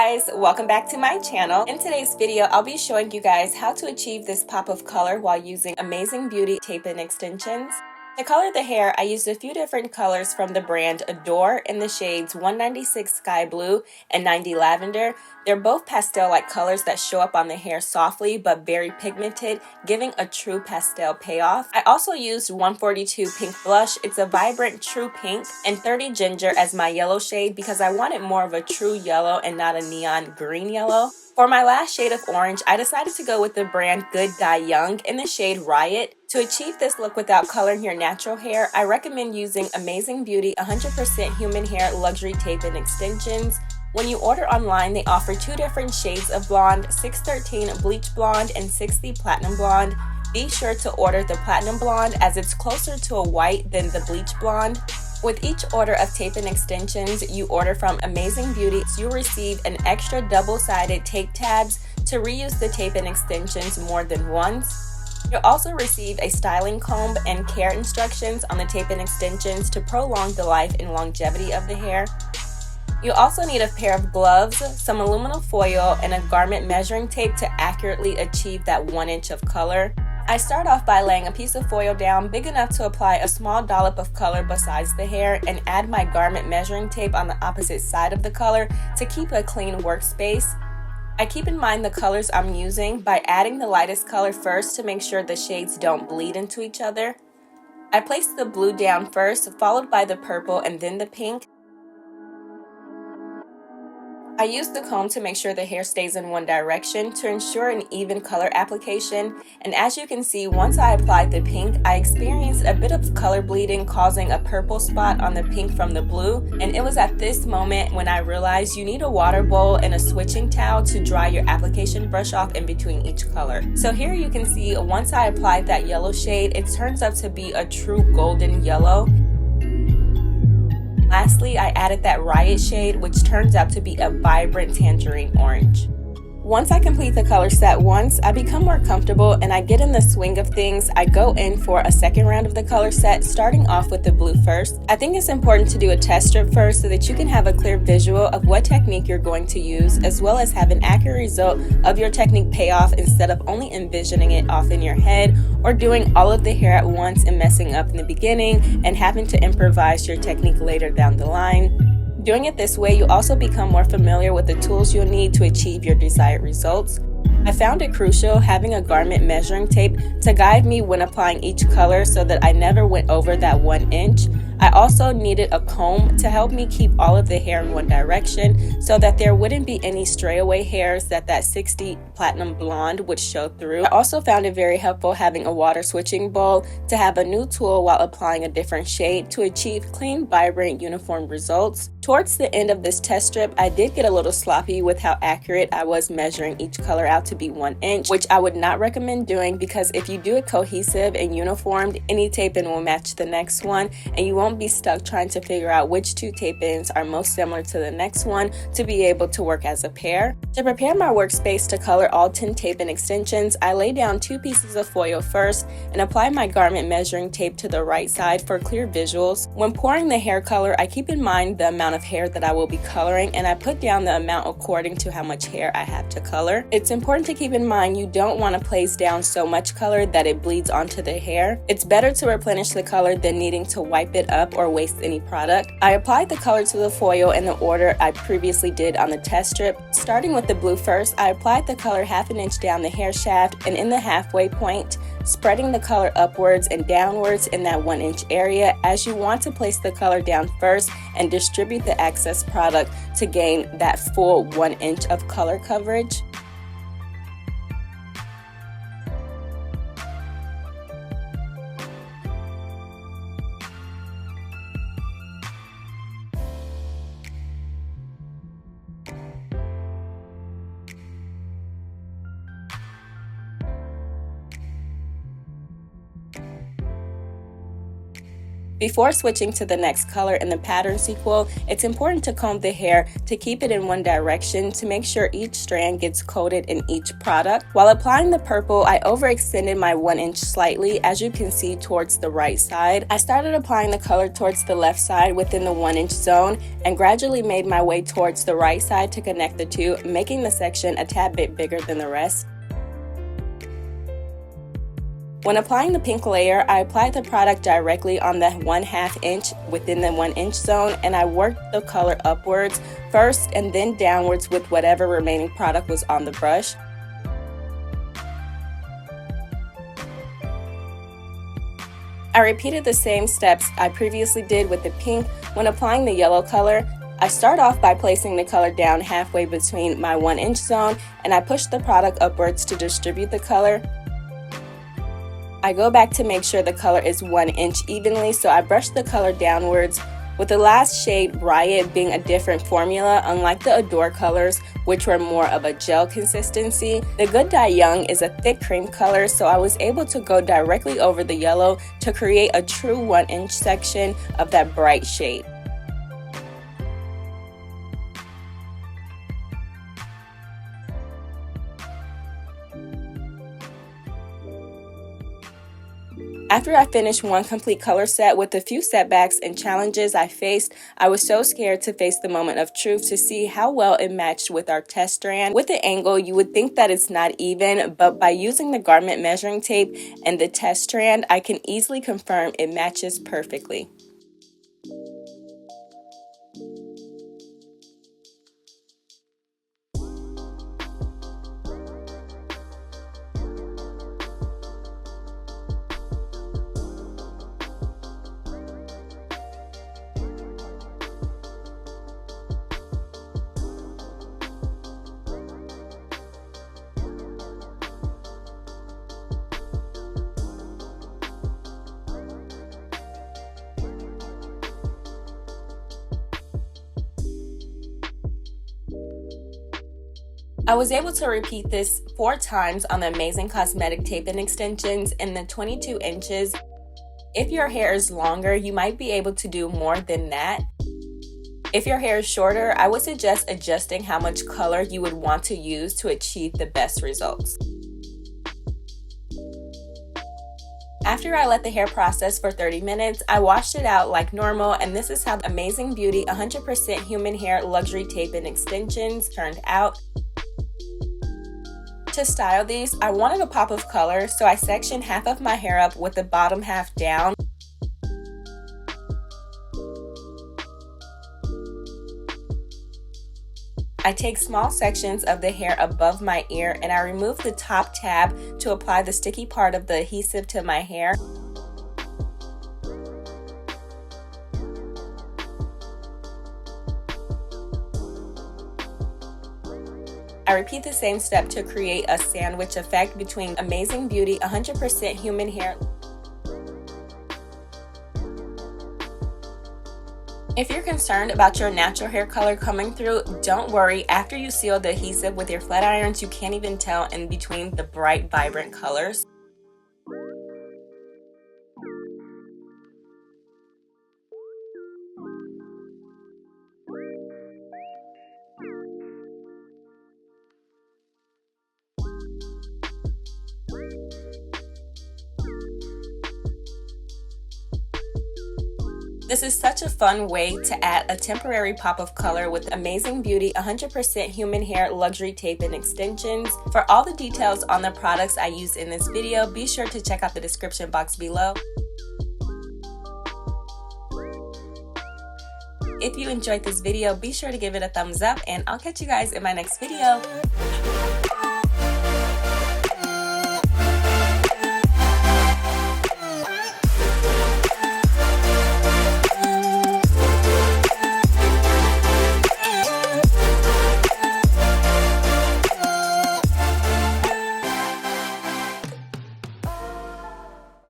guys, welcome back to my channel. In today's video, I'll be showing you guys how to achieve this pop of color while using Amazing Beauty tape-in extensions. To color the hair, I used a few different colors from the brand Adore in the shades 196 Sky Blue and 90 Lavender. They're both pastel-like colors that show up on the hair softly but very pigmented, giving a true pastel payoff. I also used 142 Pink Blush. It's a vibrant true pink, and 30 Ginger as my yellow shade because I wanted more of a true yellow and not a neon green yellow. For my last shade of orange, I decided to go with the brand Good Dye Young in the shade Riot. To achieve this look without coloring your natural hair, I recommend using Amazing Beauty 100% Human Hair Luxury Tape-in Extensions. When you order online, they offer two different shades of blonde, 613 Bleach Blonde and 60 Platinum Blonde. Be sure to order the Platinum Blonde as it's closer to a white than the Bleach Blonde. With each order of tape-in extensions you order from Amazing Beauty, you'll receive an extra double-sided tape tabs to reuse the tape-in extensions more than once. You'll also receive a styling comb and care instructions on the tape-in extensions to prolong the life and longevity of the hair. You'll also need a pair of gloves, some aluminum foil, and a garment measuring tape to accurately achieve that 1 inch of color. I start off by laying a piece of foil down big enough to apply a small dollop of color besides the hair and add my garment measuring tape on the opposite side of the color to keep a clean workspace. I keep in mind the colors I'm using by adding the lightest color first to make sure the shades don't bleed into each other. I place the blue down first, followed by the purple and then the pink. I use the comb to make sure the hair stays in one direction to ensure an even color application, and as you can see, once I applied the pink, I experienced a bit of color bleeding causing a purple spot on the pink from the blue, and it was at this moment when I realized you need a water bowl and a switching towel to dry your application brush off in between each color. So here you can see once I applied that yellow shade, it turns out to be a true golden yellow. Lastly, I added that Riot shade, which turns out to be a vibrant tangerine orange. Once I complete the color set once, I become more comfortable and I get in the swing of things. I go in for a second round of the color set, starting off with the blue first. I think it's important to do a test strip first so that you can have a clear visual of what technique you're going to use, as well as have an accurate result of your technique payoff instead of only envisioning it off in your head or doing all of the hair at once and messing up in the beginning and having to improvise your technique later down the line. Doing it this way, you also become more familiar with the tools you'll need to achieve your desired results. I found it crucial having a garment measuring tape to guide me when applying each color so that I never went over that 1 inch. I also needed a comb to help me keep all of the hair in one direction so that there wouldn't be any stray away hairs that 60 Platinum Blonde would show through. I also found it very helpful having a water switching bowl to have a new tool while applying a different shade to achieve clean, vibrant, uniform results. Towards the end of this test strip, I did get a little sloppy with how accurate I was measuring each color out to be 1 inch, which I would not recommend doing because if you do it cohesive and uniformed, any tape-in will match the next one and you won't be stuck trying to figure out which two tape-ins are most similar to the next one to be able to work as a pair. To prepare my workspace to color all 10 tape-in extensions, I lay down 2 pieces of foil first and apply my garment measuring tape to the right side for clear visuals. When pouring the hair color, I keep in mind the amount of hair that I will be coloring and I put down the amount according to how much hair I have to color. It's important to keep in mind you don't want to place down so much color that it bleeds onto the hair. It's better to replenish the color than needing to wipe it up or waste any product. I applied the color to the foil in the order I previously did on the test strip. Starting with the blue first, I applied the color 1/2 inch down the hair shaft and in the halfway point, spreading the color upwards and downwards in that 1 inch area as you want to place the color down first and distribute the excess product to gain that full 1 inch of color coverage. Before switching to the next color in the pattern sequel, it's important to comb the hair to keep it in one direction to make sure each strand gets coated in each product. While applying the purple, I overextended my 1 inch slightly, as you can see towards the right side. I started applying the color towards the left side within the 1 inch zone and gradually made my way towards the right side to connect the two, making the section a tad bit bigger than the rest. When applying the pink layer, I applied the product directly on the 1/2 inch within the 1 inch zone, and I worked the color upwards first and then downwards with whatever remaining product was on the brush. I repeated the same steps I previously did with the pink. When applying the yellow color, I start off by placing the color down halfway between my 1 inch zone, and I push the product upwards to distribute the color. I go back to make sure the color is 1 inch evenly, so I brush the color downwards, with the last shade, Riot, being a different formula, unlike the Adore colors, which were more of a gel consistency. The Good Die Young is a thick cream color, so I was able to go directly over the yellow to create a true 1 inch section of that bright shade. After I finished one complete color set with a few setbacks and challenges I faced, I was so scared to face the moment of truth to see how well it matched with our test strand. With the angle, you would think that it's not even, but by using the garment measuring tape and the test strand, I can easily confirm it matches perfectly. I was able to repeat this 4 times on the Amazing Cosmetic Tape and Extensions in the 22 inches. If your hair is longer, you might be able to do more than that. If your hair is shorter, I would suggest adjusting how much color you would want to use to achieve the best results. After I let the hair process for 30 minutes, I washed it out like normal, and this is how the Amazing Beauty 100% Human Hair Luxury Tape and Extensions turned out. To style these, I wanted a pop of color, so I sectioned half of my hair up with the bottom half down. I take small sections of the hair above my ear and I remove the top tab to apply the sticky part of the adhesive to my hair. I repeat the same step to create a sandwich effect between Amazing Beauty 100% Human Hair. If you're concerned about your natural hair color coming through, don't worry. After you seal the adhesive with your flat irons, you can't even tell in between the bright, vibrant colors. This is such a fun way to add a temporary pop of color with Amazing Beauty 100% Human Hair Luxury Tape and Extensions. For all the details on the products I used in this video, be sure to check out the description box below. If you enjoyed this video, be sure to give it a thumbs up, and I'll catch you guys in my next video.